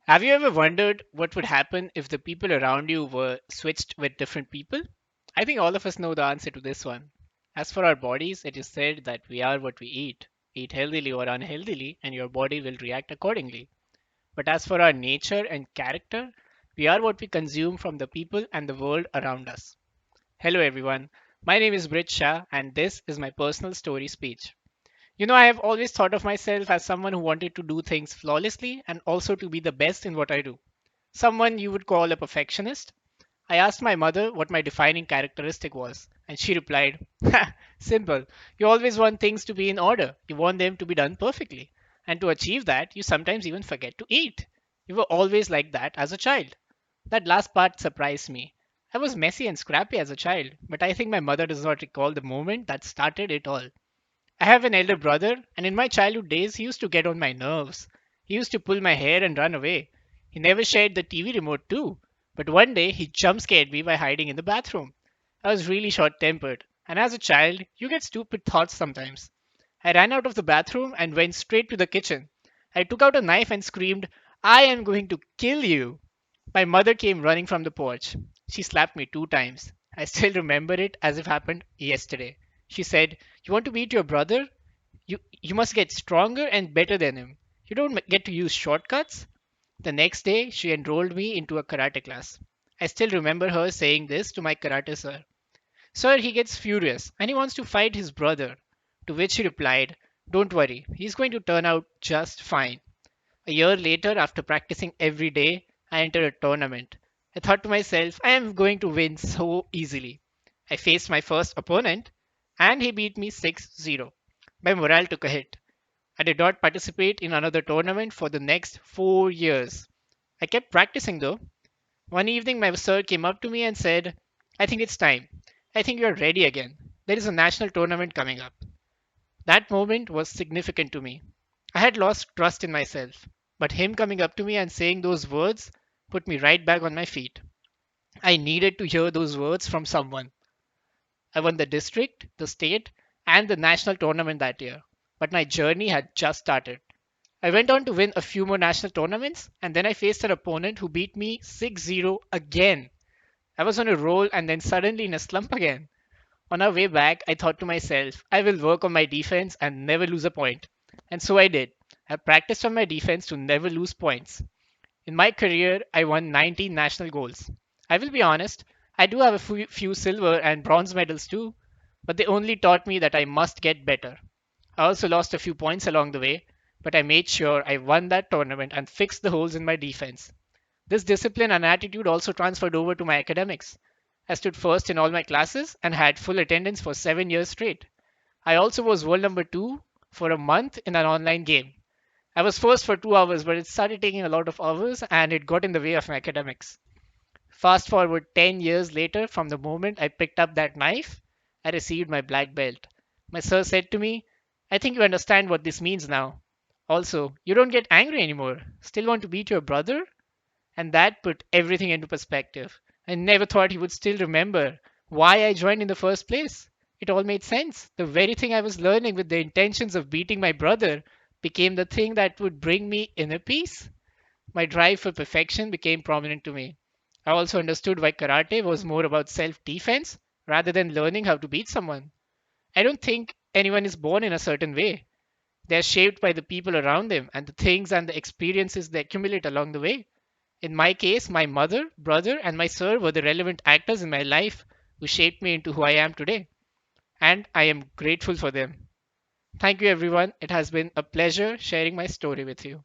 Have you ever wondered what would happen if the people around you were switched with different people? I think all of us know the answer to this one. As for our bodies, it is said that we are what we eat. Eat healthily or unhealthily, and your body will react accordingly. But as for our nature and character, we are what we consume from the people and the world around us. Hello, everyone. My name is Brij Shah, and this is my personal story speech. I have always thought of myself as someone who wanted to do things flawlessly and also to be the best in what I do. Someone you would call a perfectionist. I asked my mother what my defining characteristic was, and she replied, "Ha, simple. You always want things to be in order. You want them to be done perfectly. And to achieve that, you sometimes even forget to eat. You were always like that as a child." That last part surprised me. I was messy and scrappy as a child, but I think my mother does not recall the moment that started it all. I have an elder brother, and in my childhood days, he used to get on my nerves. He used to pull my hair and run away. He never shared the TV remote, too. But one day, he jump scared me by hiding in the bathroom. I was really short tempered, and as a child, you get stupid thoughts sometimes. I ran out of the bathroom and went straight to the kitchen. I took out a knife and screamed, "I am going to kill you." My mother came running from the porch. She slapped me 2 times. I still remember it as if it happened yesterday. She said, "You want to beat your brother? You must get stronger and better than him. You don't get to use shortcuts." The next day, she enrolled me into a karate class. I still remember her saying this to my karate sir. "Sir, he gets furious and he wants to fight his brother." To which he replied, "Don't worry, he's going to turn out just fine." A year later, after practicing every day, I entered a tournament. I thought to myself, I am going to win so easily. I faced my first opponent and he beat me 6-0. My morale took a hit. I did not participate in another tournament for the next 4 years. I kept practicing though. One evening, my sir came up to me and said, "I think it's time. I think you are ready again. There is a national tournament coming up." That moment was significant to me. I had lost trust in myself, but him coming up to me and saying those words put me right back on my feet. I needed to hear those words from someone. I won the district, the state, and the national tournament that year, but my journey had just started. I went on to win a few more national tournaments, and then I faced an opponent who beat me 6-0 again. I was on a roll and then suddenly in a slump again. On our way back, I thought to myself, I will work on my defense and never lose a point. And so I did. I practiced on my defense to never lose points. In my career, I won 19 national goals. I will be honest, I do have a few silver and bronze medals too, but they only taught me that I must get better. I also lost a few points along the way, but I made sure I won that tournament and fixed the holes in my defense. This discipline and attitude also transferred over to my academics. I stood first in all my classes and had full attendance for 7 years straight. I also was world number two for a month in an online game. I was first for 2 hours, but it started taking a lot of hours and it got in the way of my academics. Fast forward 10 years later, from the moment I picked up that knife, I received my black belt. My sir said to me, "I think you understand what this means now. Also, you don't get angry anymore. Still want to beat your brother?" And that put everything into perspective. I never thought he would still remember why I joined in the first place. It all made sense. The very thing I was learning with the intentions of beating my brother became the thing that would bring me inner peace. My drive for perfection became prominent to me. I also understood why karate was more about self defense rather than learning how to beat someone. I don't think anyone is born in a certain way. They are shaped by the people around them and the things and the experiences they accumulate along the way. In my case, my mother, brother, and my sir were the relevant actors in my life who shaped me into who I am today, and I am grateful for them. Thank you, everyone. It has been a pleasure sharing my story with you.